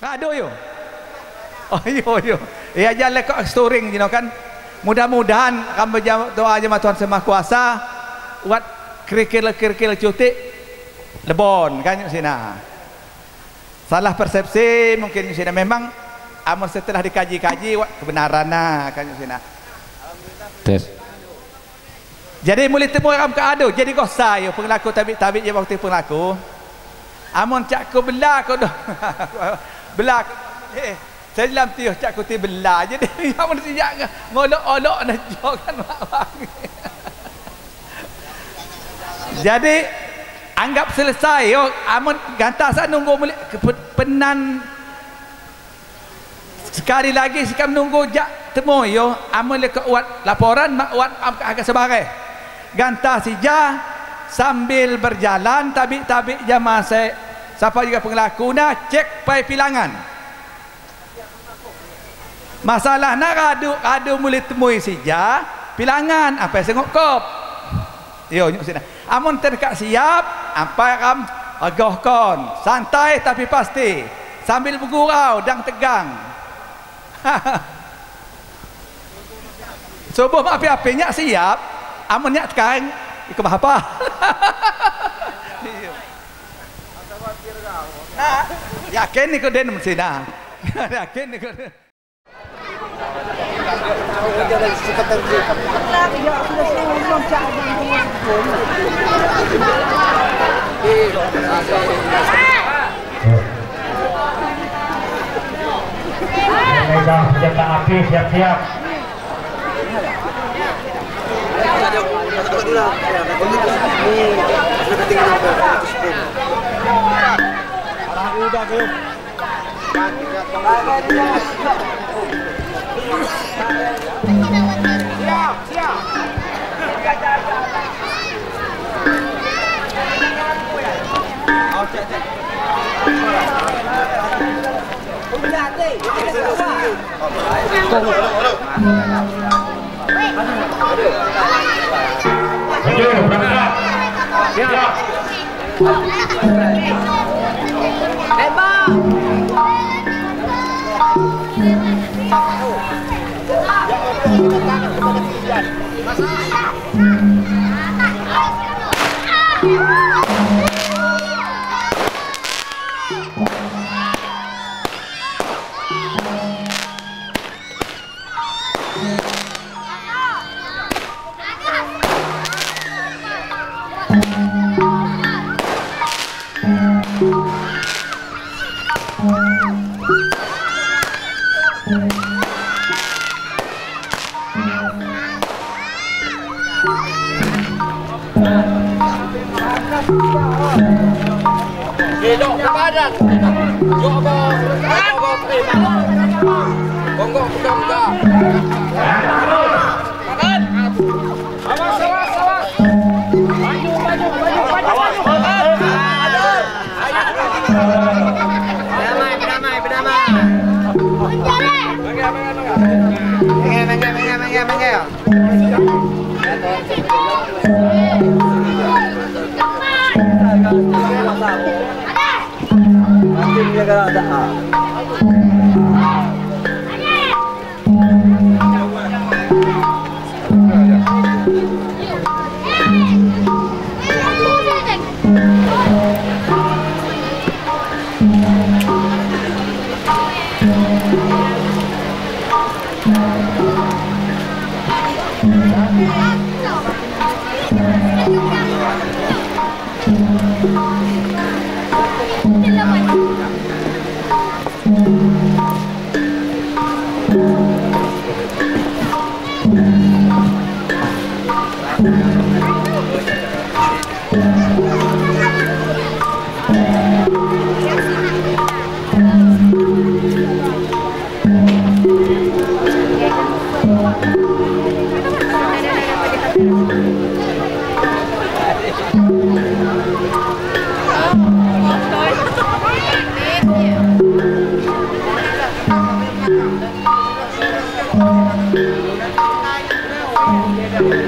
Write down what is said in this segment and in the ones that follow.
Aduh yo. Oh yo. Ya jalan kok storing kan. Mudah-mudahan kamu doa aja sama Tuhan Semah Kuasa buat kerikil cuti lebon kan sini. Salah persepsi mungkin sini memang amun setelah dikaji-kaji kebenaran kan sini. Tes. Jadi mulai temu orang ke adu jadi kosa yo penglaku tabik je waktu penglaku. Amun cak ku belah ko dah. Belah saya dalam tiuh cak kuti belah je dia amun sejak ngolok-olok nak jokan mak. Jadi anggap selesai yo amun gantasan nunggu penan sekali lagi sekam nunggu jak temu yo amun le kuat laporan mak kuat agak sebagai gantah sija sambil berjalan tabik-tabik jamaah saya siapa juga penglaku nak cek pai pilangan. Masalah nak kadu mulai temui sija pilangan apa sengok kop. Yo nyuk sini. Amun terdekat siap apa kam agohkon santai tapi pasti sambil bergurau dan tegang. Sebelum api-apinya siap amun nyak tekan ikut apa? Yakin ni kau den mesti dah. Yakin ni kau. Senjata api siap-siap. Hidup ke badan. Coba terima. Bonggok buka. Makan. Awas. Maju. Berdamai. Menggel.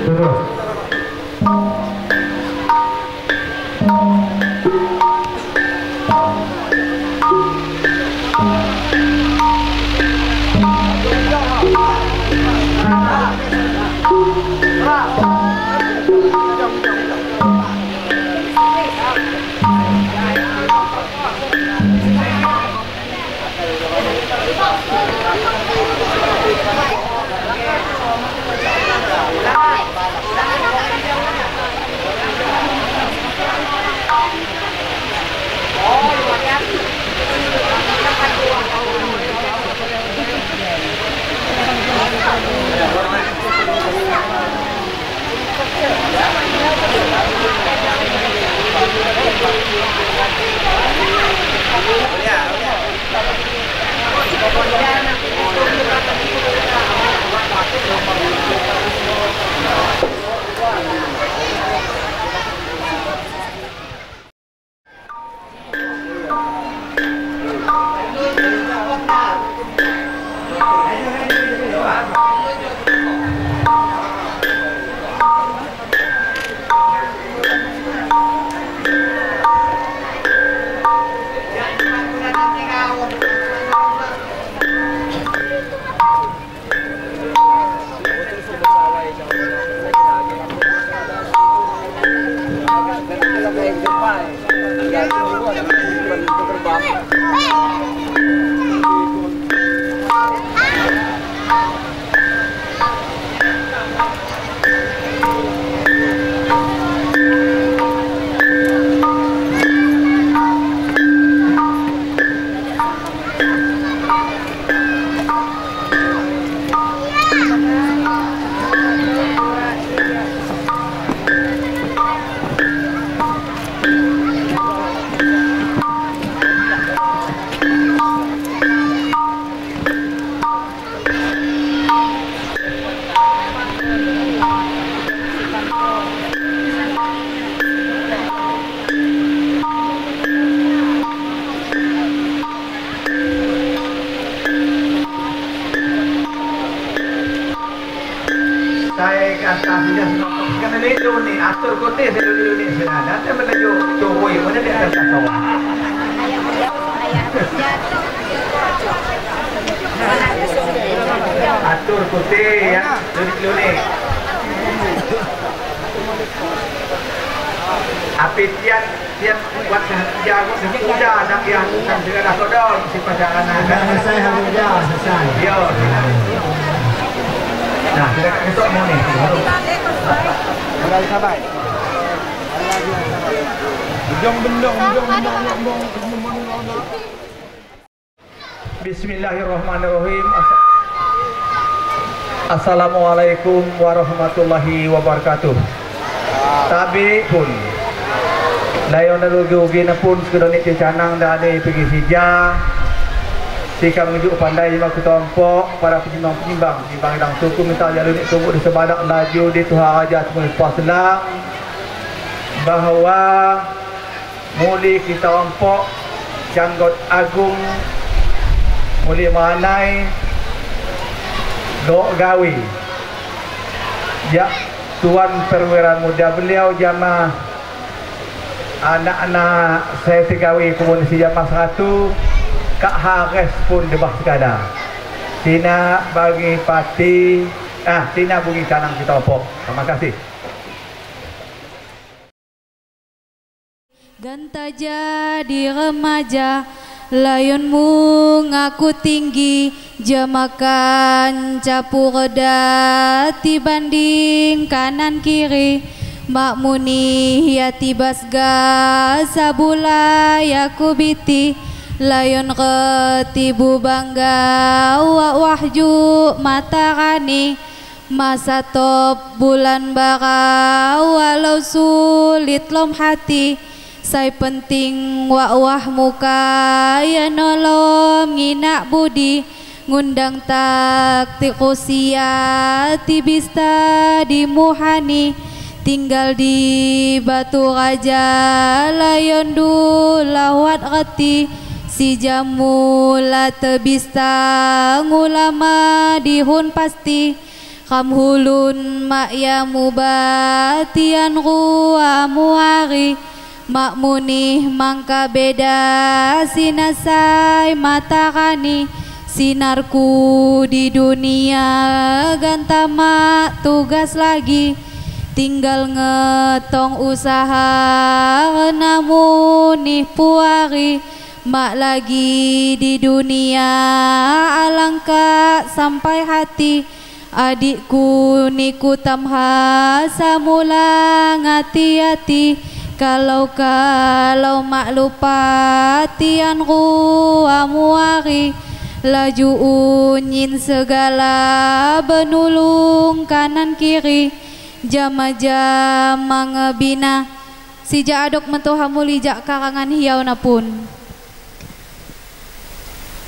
Duduk. Saya kata sudah kena ledo ni atur kote saya dulu ni sana nanti menuju Jokowi mana dia akan tahu atur kote ya dulu ni api tian buat jago semudah nak yang segala kodol si perjalanan Selesai Hamida, selesai. yo nah kita esok mau ni Bismillahirrahmanirrahim. Assalamualaikum warahmatullahi wabarakatuh. Tabi pun layon narugi na pun sekedonit canang dah ada pergi sija. Jika menunjuk pandai lima ketompo para penyimbang dan suku minta jalur ini tunggu di sebadak laju di Tuhan Raja Semua Selang bahawa muli kita ompok janggot agung muli manai dok gawi ya Tuan Perwira Muda beliau jamaah anak-anak saya tegawi komunisi jamaah 1 Kak Haris pun debah sekadar. Tina bagi pati, Tina bungi canang kita opok. Terima kasih. Ganta jadi remaja, layonmu ngaku tinggi, jamakan capu redati banding kanan kiri. Mak muni ya tibas ga sabulai aku biti. Layon ketibu bangga wahju matarani masa top bulan bara walau sulit lom hati saya penting wah muka ya nolom nginak budi ngundang taktik usia tibista di muhani tinggal di Batu Raja layon dulawat reti si jamula tebista ngulama dihun pasti kam hulun mak ya mubatian ruwa muari mak munih mangka beda sinasai matakani sinarku di dunia ganta mak tugas lagi tinggal ngetong usaha namun nih puari mak lagi di dunia alangkah sampai hati adikku niku tamha samula ngati-hati kalau mak lupa tian ruwa muari laju unyin segala benulung kanan kiri jama-jama ngebina sija adok mentuha muli jak karangan hiau napun.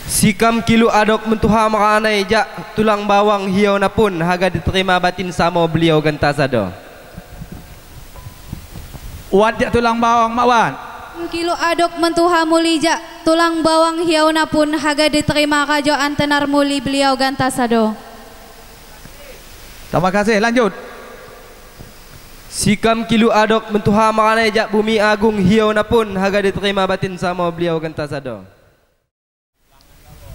Sikam kilu adok mentuha makanai jak tulang bawang hiau napun haga diterima batin sama beliau gentasado. Wat jak tulang bawang mak wan. Kilo adok mentuha muli jak tulang bawang hiau napun haga diterima kajoan tenar muli beliau gantasado. Terima kasih, lanjut. Sikam kilu adok mentuha makanai jak bumi agung hiau napun haga diterima batin sama beliau gentasado.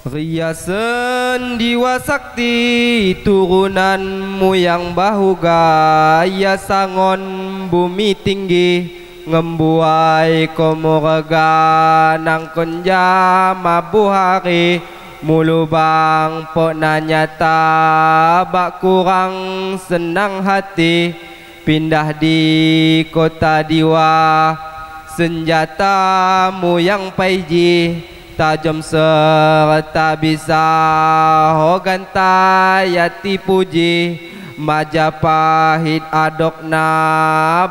Riasan diwa sakti turunanmu yang bahuga ya sangon bumi tinggi ngembuai komuraga nang konja mabuhari mulubang po nanyata bak kurang senang hati pindah di kota diwa senjatamu yang paiji tajam serta bisa hoganta yati puji Majapahit adok na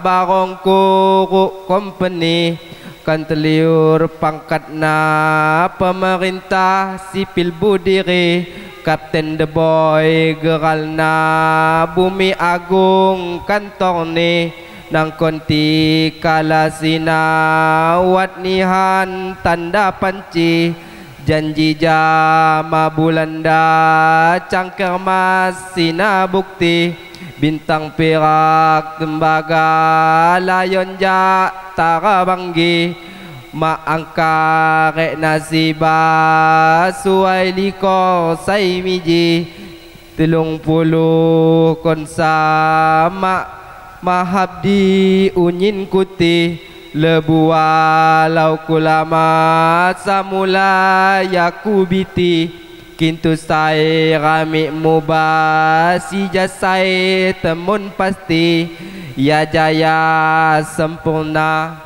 barong kuruk company kan teliur pangkat na pemerintah sipil budiri Kapten The Boy geral na bumi agung kantor ni nang konti kalasina wat nihan tanda panci janji jama bulanda cangker mas sina bukti bintang perak tembaga layon ja tara banggi ma angka rek nasiba suai liko sai miji 30 kon sama mahabdi unyin kuti lebu walau kulama samula yakubiti kintu sai rami mubasi jasai temun pasti ya jaya sempurna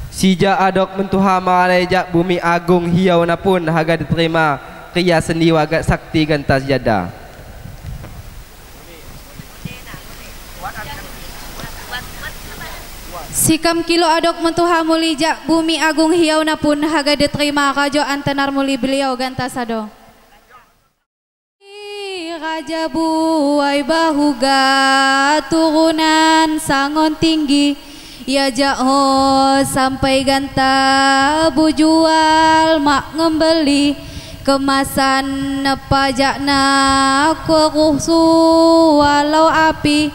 sija adok mentuha malajak bumi agung hiau napun haga diterima kriya sendi wagat sakti gantas jada. Sikam kilo adok mentuha muli jak bumi agung hiau napun haga diterima kajoan tenar muli beliau gantasado. Raja buai bahuga turunan sangon tinggi ya jaho sampai ganta bujual mak ngembeli kemasan pajakna kurusu walau api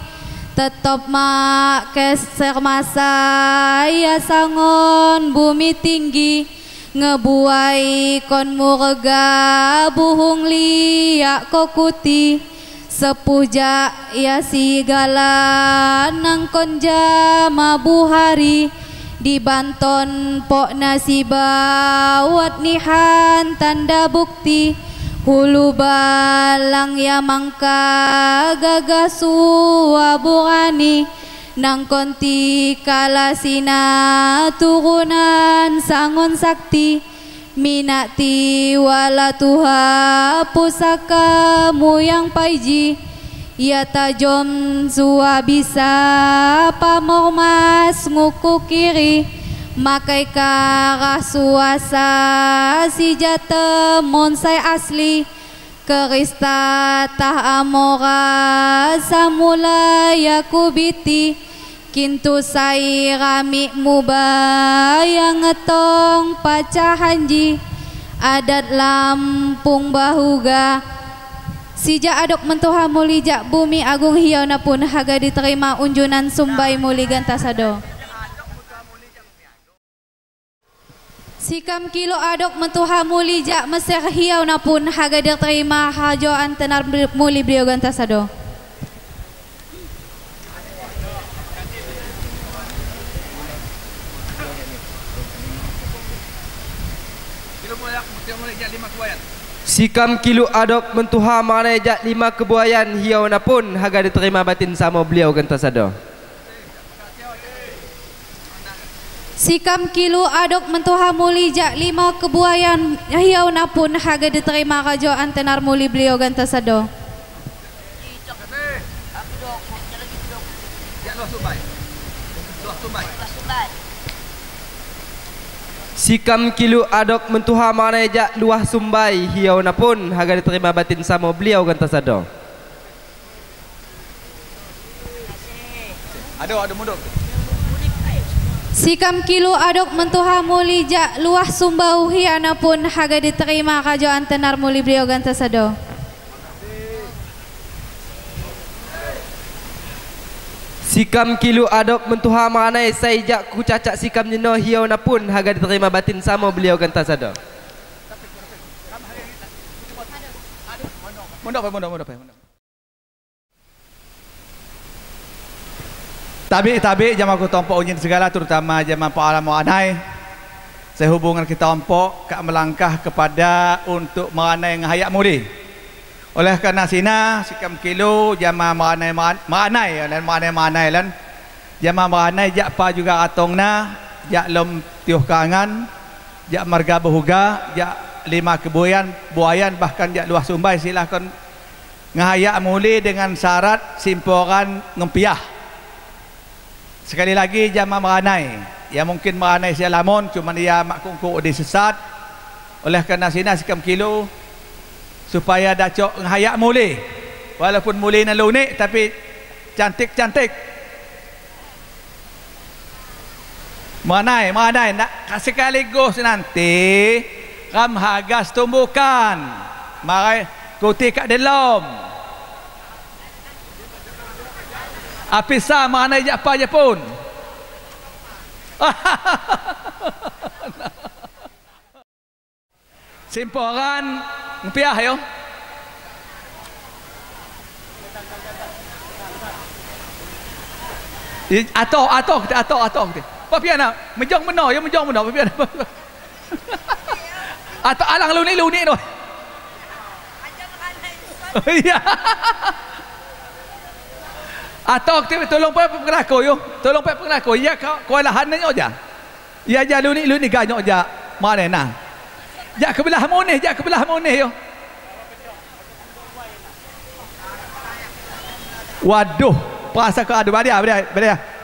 tetap mak keser masa ya sangon bumi tinggi ngebuai kon murga buhung liak kokuti sepuja ya sigala nang konja mabuhari di banton pok nasiba wat nihan tanda bukti hulu balang ya mangka gagasu aburani nang konti kalasina turunan sangon sakti minati wala tuha pusaka yang paiji ya tajom zua bisa pamor mas nguku kiri makai karah suasa si jata monsai asli kerista tah amora samula yakubiti kintu sai rami mubayang ngetong pacahanji adat Lampung bahuga sija adok mentuha muli jak bumi agung hiau napun haga diterima unjunan sumbai muli gantasado. Sikam kilo adok mentuha muli jak mesir hiau napun haga diterima hajoan tenar muli beliau gantasado. Sikam kilo adok mentuha manai jak 5 kebuayan hiau napun haga diterima batin sama beliau gantasado. Sikam kilo adok mentuha muli jak 5 kebuayan hiau napun haga diterima kajoan tenar muli beliau gantasado. Sikam kilu adok mentuha manai jak luah sumbai hiau napun haga diterima batin sama beliau ganta sado. Ada mundur. Sikam kilu adok mentuha muli jak luah sumbau hiana pun haga diterima kajoan tenar muli beliau ganta sado. Sikam kilu adok mentuha manai sai jak ku cacak sikam jeno hiau napun haga diterima batin sama beliau ganta sado. Mundur. Tabi jama ku tompok unyin segala terutama jama Pak Alam Anai. Sehubungan kita tompok kak melangkah kepada untuk menganai ngayak muli. Oleh kerana sina sikam kilo jama menganai lan jama menganai jak pa juga atongna jak lom tiuh kangan jak marga berhuga jak 5 buayan bahkan jak luah sumbai silahkan ngayak muli dengan syarat simporan ngempiah. Sekali lagi jama meranai ya mungkin meranai sia lamun cuma dia mak kungku disesat. Oleh kerana sina sikam kilo supaya dacok ngayak muli walaupun muli na lunik tapi cantik meranai nak sekaligus nanti kam hagas tumbukan marai kuti kat dalam api sa mana je apa je pun. Simporan ngepiah yo. Atok kita. Papi ana menjong meno papi ana. Atok alang luni tu. Iya. Atau kita tolong pak pengelako yo. Tolong pak pengelako. Ya kau lahan nyo aja. Ya aja luni ganyo aja. Mana nah. Jak ke belah moneh yo. Waduh, perasa kau ada badia.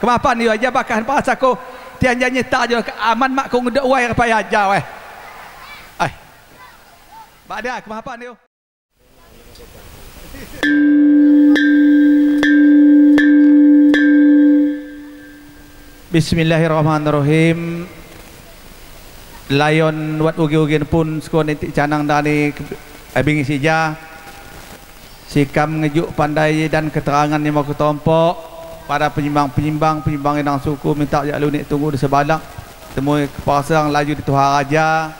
Kemapan yo aja bahkan perasa kau tian janji tak je aman mak kau ngedek wai payah aja weh. Ai. Badia kemapan yo. Bismillahirrahmanirrahim. Layon wat ugi-ugi pun skon intik canang dari bingi sija. Sikam ngejuk pandai dan keterangan yang mau ketompok para penyimbang yang suku minta jak lunik tunggu di sebalak temui kepala laju di Tuhan Raja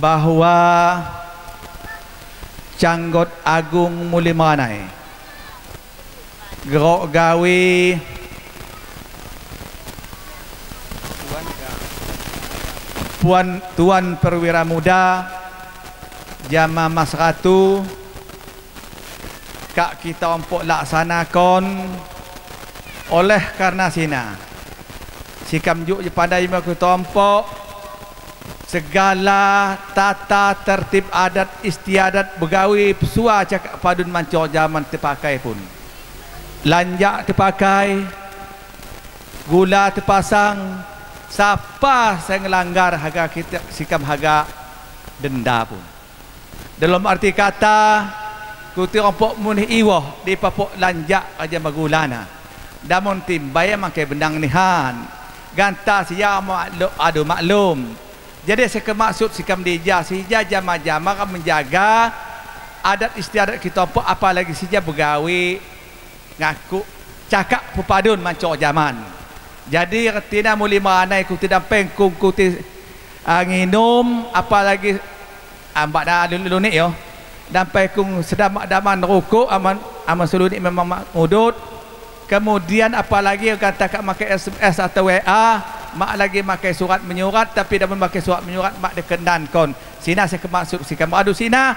bahawa Canggot Agung Muli Meranai gerok gawe Tuan Perwira Muda Jama Mas Ratu kak kita ompok laksanakan oleh karena sina sikam juk je pandai mak kita ompok segala tata tertib adat istiadat begawi pesua cakap padun mancor zaman terpakai pun lanjak terpakai gula terpasang siapa saya ngelanggar harga kita sikam harga denda pun dalam arti kata kuti rompok munih iwah di papok lanjak aja magulana damun timbaya makai bendang nihan ganta siya maklum jadi saya maksud sikam dija sija jama-jama kan menjaga adat istiadat kita rompok apalagi sija begawi ngaku cakap pepadun mancok zaman. Jadi retina muli meranai kuti dan pengkung kuti nginum apalagi ambak dah lunik yo dan pengkung sedang daman rukuk aman sulunik memang mudut kemudian apalagi kata kat makai SMS atau WA mak lagi makai surat menyurat tapi dah memakai surat menyurat mak dekenan kon sina saya maksud sikam adu sina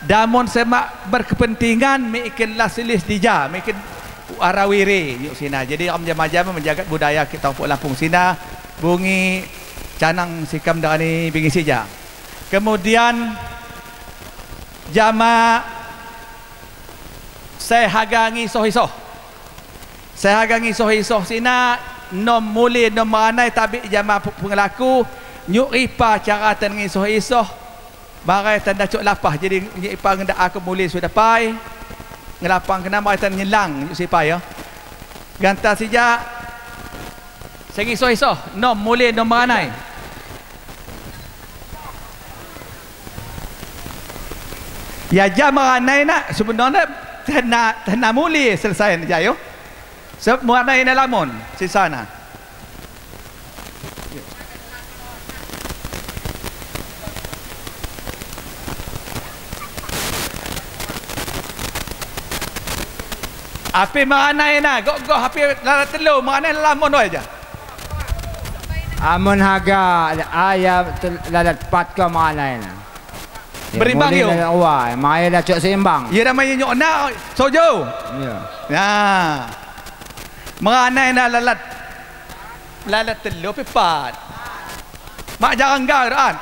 damun semak berkepentingan mikinlah silis dija mikin arawiri yuk sina jadi om jama-jama menjaga budaya kita untuk Lampung sina bungi canang sikam dari bingi sija kemudian jama saya hagangi sohisoh sina nom muli nom meranai tabik jama pengelaku nyuk ripa cara tan ngisuh-isuh barai tanda cuk lapah jadi nyuk ripa ngendak aku muli sudah pai ngelapang kena barai tan nyelang nyuk sipai ya ganta sija segi isuh-isuh nom muli nom meranai ya jam meranai nak sebenarnya tena muli selesai aja yo semua ini lamun di sana. Api mana ina? Go api lalat telu mana lamun aja. Amun haga ayam lalat pat ke mana ina? Berimbang yo. Wah, mai dah cok seimbang. Ya namanya nyok nak sojo. Ya. Nah. Mana ina lalat telu pipat. Mak jarang garan.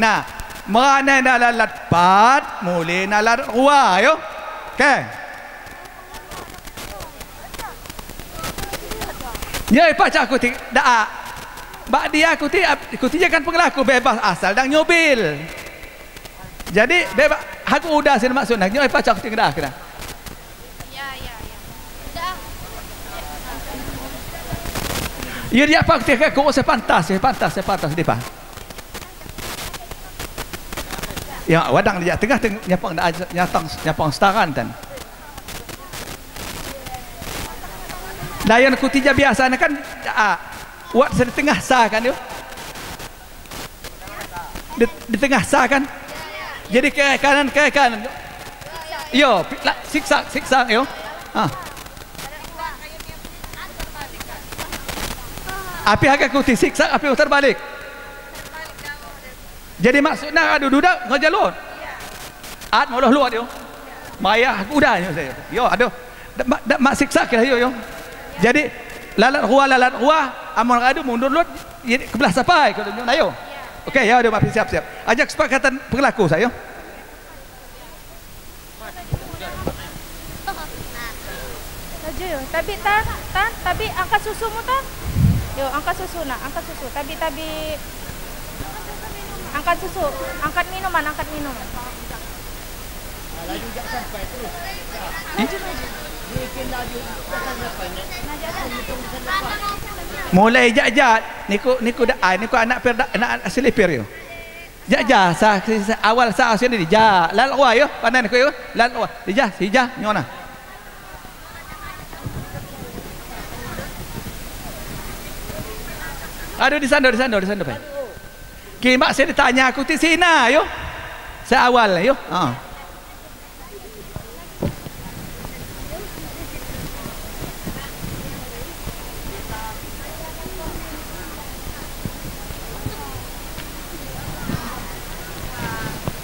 Nah, mana ina lalat pat, muli na lalat ruah yo. Okey. Ya, pacar aku dak. Bak dia aku jangan pengelaku bebas asal dan nyobil. Jadi bebas aku udah sini maksudnya nyoy pacar aku dah kena. Ya. Dah. Ya dia apa ketika aku sepantas depa. Ya wadang dia tengah nyapang setaran kan. Layan kutija biasa kan buat di tengah sah kan yo. Di tengah sah kan. Jadi ke kanan. Yo, siksa yo. Api agak kuti siksa api putar balik. Jadi maksudnya adu dudak ngejalur. At mau luar yo. Maya aku udah yo aduh. Mak siksa kira yo. Jadi lalat ruah amun adu mundur lut ke belah sapai kalau nyok nayo. Okey ya udah siap. Ajak sepakatan pengelaku saya. Tujuh. Tapi angkat susu mu tan. Yo angkat susu nak, angkat susu. Tapi angkat susu, angkat minuman. Laju jak sampai terus. Mulai jajat niku anak selipir yo. Jajah awal sa sini dia lal wa yo panan ko yo lal wa dia sija nyona. Aduh di sana Pak. Kimak saya ditanya aku di sini yo. Saya awal yo.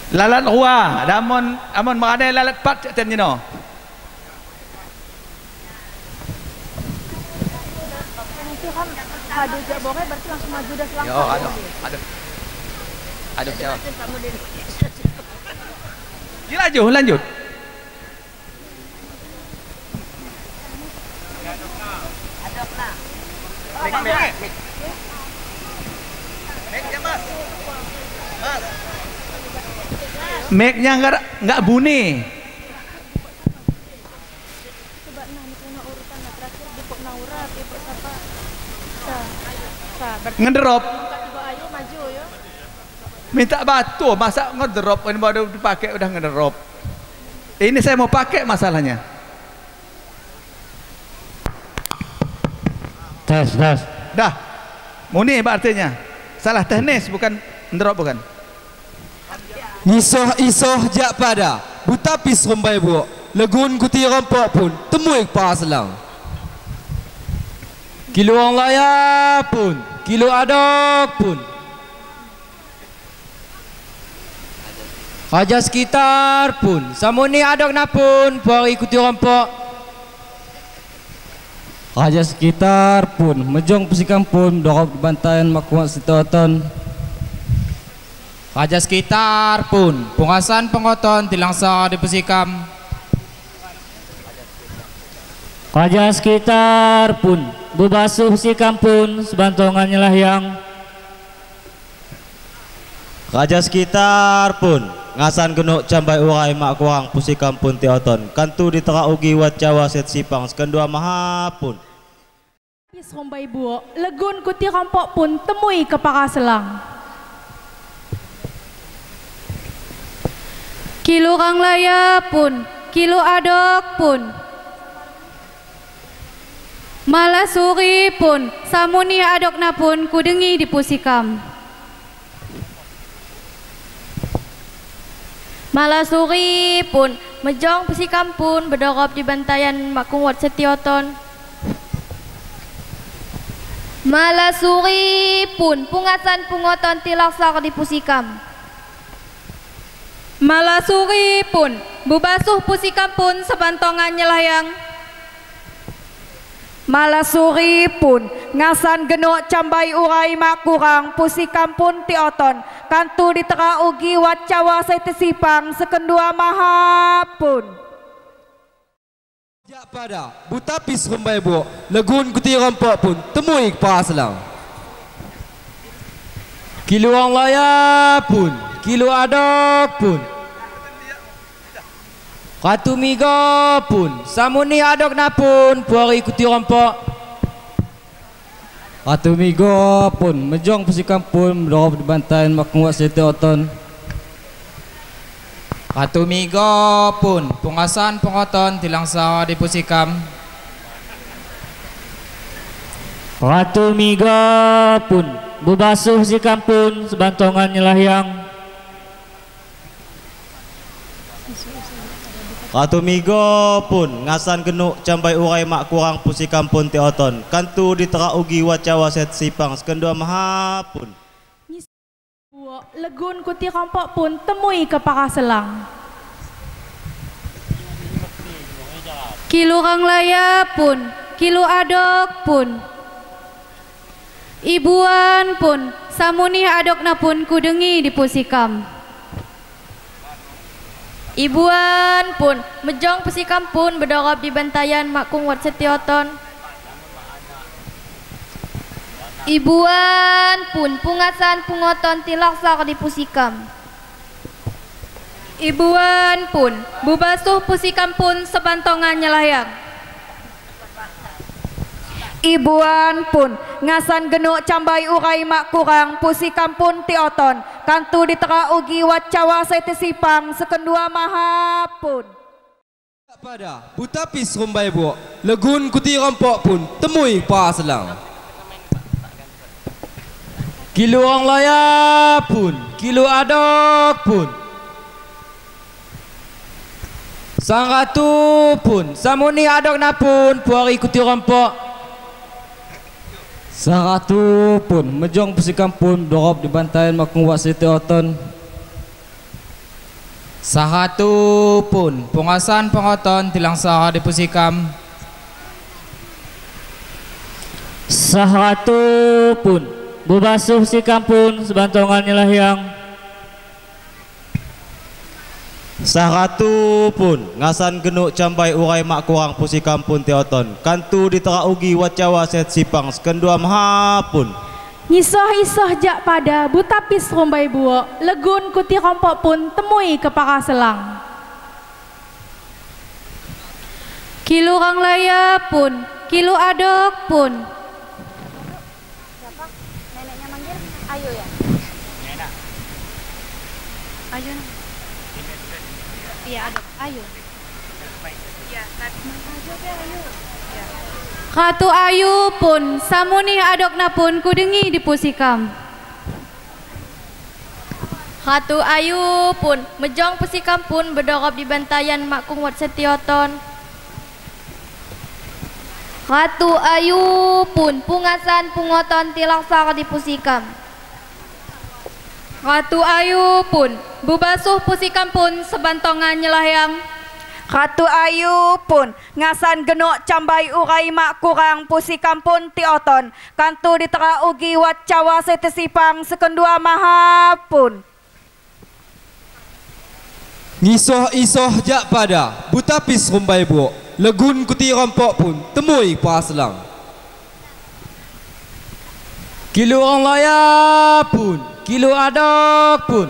Lalat ruah, amun mengadai lalat pat ten you. Itu kan hadu jaboknya berarti langsung maju dah langsung. Yo, aduh jawab. Lanjut. Make-nya enggak bunyi. Coba nah urutan terakhir di Pok Naura, di Pok Sapa. Ngedrop. Ayo maju yo. Minta batu, masa ngedrop ini baru dipakai udah ngedrop. Ini saya mau pakai masalahnya. Tes. Dah. Muni artinya. Salah teknis bukan ngedrop bukan. Isoh jak pada buta pis rombai buok legun kuti rompok pun temui paselang kilo orang laya pun kilo adok pun raja sekitar pun samuni adok napun pori kuti rompok raja sekitar pun mejong pesikam pun dorok bantayan makuat situatan raja sekitar pun pengasan pengoton tilangsa di pesikam Raja sekitar pun bubasuh si kampun sebantongan nyelahyang. Raja sekitar pun ngasan genuk cambai urai mak kurang pusi kampun tioton kantu ditera ugi wat Jawa set sipang sekendua maha pun. Pis rombai buo, legun kuti rompok pun temui ke Paraselang. Kilo Ranglaya pun, Kilo Adok pun, Malasuri pun, Samuni Adokna pun kudengi di Pusikam. Malasuri pun, mejong Pusikam pun berdorop di bantayan Makung Wat Setioton. Malasuri pun, pungasan pungoton tilaksar di Pusikam. Malasuri pun, bubasuh Pusikam pun sebantongan nyelayang. Malasuri pun, ngasan genuk cambai urai mak kurang Pusikam pun tioton kantu ditera ugi wat Jawa setesipang sekendua maha pun. Jak pada buta pis rumbai buok legun kuti rompok pun temui Paraselang. Kilo Ranglaya pun, Kilo Adok pun, Ratu Miga pun, Samuni Adokna pun puari kuti rompok. Ratu Miga pun mejong Pusikam pun berdorop di bantayan Makung Wat Setioton. Ratu Miga pun, pungasan pengoton tilangsa di Pusikam. Ratu Miga pun, bubasuh si kampun sebantongan nyelahyang. Ratu Miga pun ngasan genuk cambai urai mak kurang pusi kampun tioton kantu ditera ugi wat Jawa set sipang sekendua maha pun. Buo, legun kuti rompok pun temui ke Paraselang. Kilo Ranglaya pun, Kilo Adok pun, Ibuan pun, Samuni Adokna pun kudengi di Pusikam. Ibuan pun, mejong Pusikam pun berdorop di bantayan Makung Wat Setioton. Ibuan pun, pungasan pungoton tilaksar di Pusikam. Ibuan pun, bubasuh Pusikam pun sebantongan nyelayang. Ibuan pun, ngasan genuk cambai urai mak kurang Pusikam pun tioton kantu ditera ugi wat Jawa setesipang sekendua maha pun. Pada buta pis rumbai buok legun kuti rompok pun temui Paraselang. Kilo Ranglaya pun, Kilo Adok pun, Sang Ratu pun, Samuni Adokna pun puari kuti rompok. Sang Ratu pun mejong Pusikam pun dorop di bantayan Makung Wat Setioton. Sang Ratu pun, pungasan pengoton tilangsa di Pusikam. Sang Ratu pun, bubasuh si kampun sebantongan nyelahyang. Sang Ratu pun ngasan genuk cambai urai mak kurang pusi kampun tioton kantu ditera ugi wat Jawa set sipang sekendua maha pun. Nyisoh-isoh jak pada buta pis rombai buo, legun kuti rompok pun temui ke Paraselang. Kilo Ranglaya pun, Kilo Adok pun. Siapa? Neneknya manggil Ayu ya? Nenek. Ayu. Iya, Adok. Ayu. Iya, Ayu. Ratu Ayu pun, Samuni Adokna pun kudengi di Pusikam. Ratu Ayu pun, mejong Pusikam pun berdorop di bantayan Makung Wat Setioton. Ratu Ayu pun, pungasan pungoton tilaksar di Pusikam. Ratu Ayu pun, bubasuh Pusikam pun sebantongan nyelahyang. Ratu Ayu pun, ngasan genuk cambai urai mak kurang Pusikam pun tioton kantu ditera ugi wat Jawa setesipang sekendua maha pun. Ngisoh-isoh jak pada buta pis rumbai buok legun kuti rompok pun temui Paraselang. Kilu orang laya pun, kilu adok pun.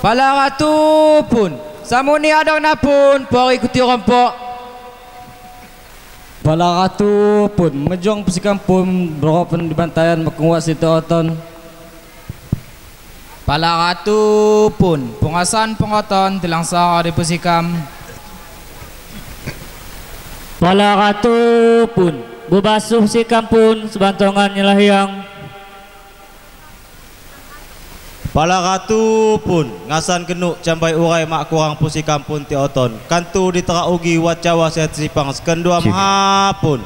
Pala ratu pun, samuni adok na pun, puari ikuti orang pok. Pala ratu pun, mejong pusikampun berapa di bantayan makunguat situ oton. Pala ratu pun, pungasan pengoton tilangsa di pusikam. Pala ratu pun, bubasuh si kampun sebantongan nyelahyang. Pala ratu pun ngasan genuk cambai urai mak kurang pusi kampun ti oton. Kantu ditera ugi wat Jawa sehat sipang sekendua maha pun.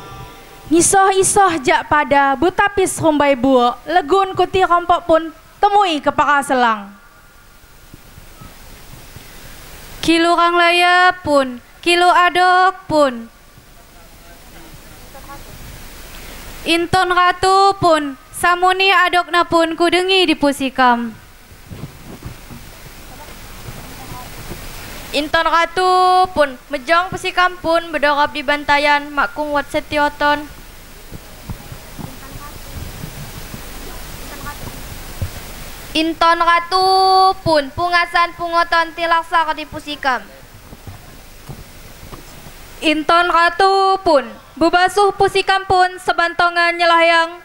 Ngisoh-isoh jak pada butapis rumbai buo, legun kuti rompok pun temui kepaka selang. Kilu kang laya pun, kilu adok pun. Inton ratu pun, samuni adokna pun kudengi di pusikam. Inton ratu pun mejong pusikam pun bedorap di bantayan makung wat setioton. Inton ratu pun pungasan pungoton tilaksa di pusikam. Inton ratu pun bubasuh pusikam pun sebantongan nyelahyang.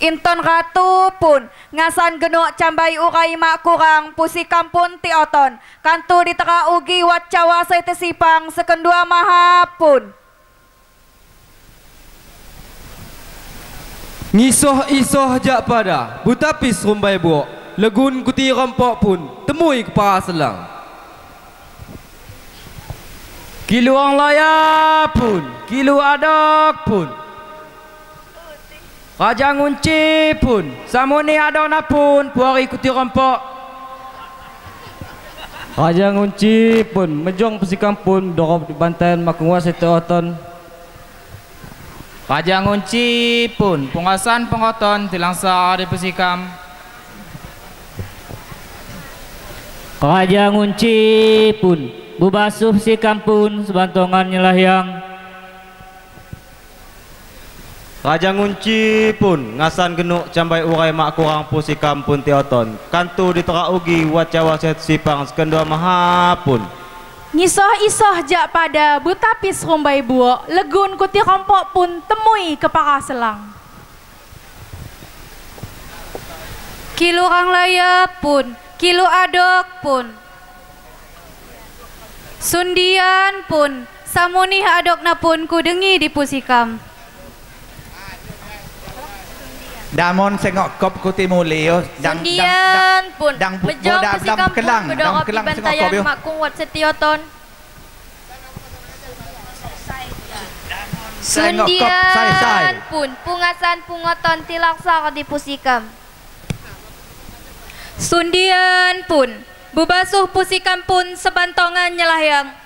Inton ratu pun ngasan genuk cambai urai mak kurang pusikam pun ti oton. Kantu ditera ugi wat Jawa sete sipang sekendua maha pun. Ngisoh-isoh jak pada butapis rumbai buok, legun kuti rompok pun temui kepala selang. Kilu orang laya pun, kilu adok pun. Raja ngunci pun, samuni adok na pun, puari ikuti rompok. Raja ngunci pun, mejong pusikampun dorop di bantayan makunguat situ oton. Raja ngunci pun, pungasan pengoton tilangsa di pusikam. Raja ngunci pun, bubasuh si kampun sebantongan nyelahyang. Raja ngunci pun ngasan genuk cambai urai mak kurang pusi kampun ti oton. Kantu ditera ugi wat Jawa sehat sipang sekendua maha pun. Ngisoh-isoh jak pada butapis rumbai buo, legun kuti rompok pun temui kepaka selang. Kilu kang laya pun, kilu adok pun. Sundian pun, samuni adokna pun kudengi di pusikam. Damon sengok kop kuti muli yo. Sundian pun mejong pusikam pun bedorap di bantayan makung wat setioton. Sundian pun pungasan pungoton tilaksa di pusikam. Sundian pun bubasuh pusikam pun sebantongan nyelahyang.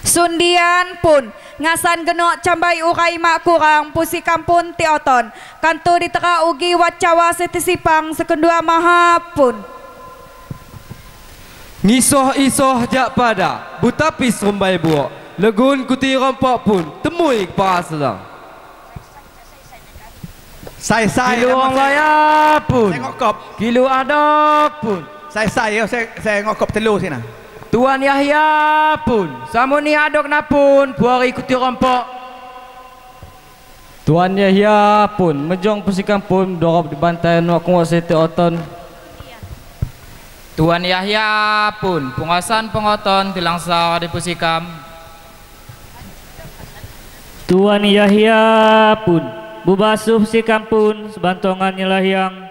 Sundian pun ngasan genuk cambai urai mak kurang pusikam pun ti oton. Kantu ditera ugi wat Jawa sete sipang sekendua maha pun. Ngisoh-isoh jak pada butapis rumbai buok, legun kuti rompok pun temui kepala selang. Sai Kilu orang laya pun, Tengok kop. kilu adok pun. Saya tengok kop telu sini. Tuan Yahya pun, samuni adok na pun, puari ikuti rompok. Tuan Yahya pun, mejong pusikampun dorop di bantayan makunguat situ oton. Tuan Yahya pun, pungasan pengoton tilangsa di pusikam. Tuan Yahya pun, bubasuh si kampun sebantongan nyelahyang.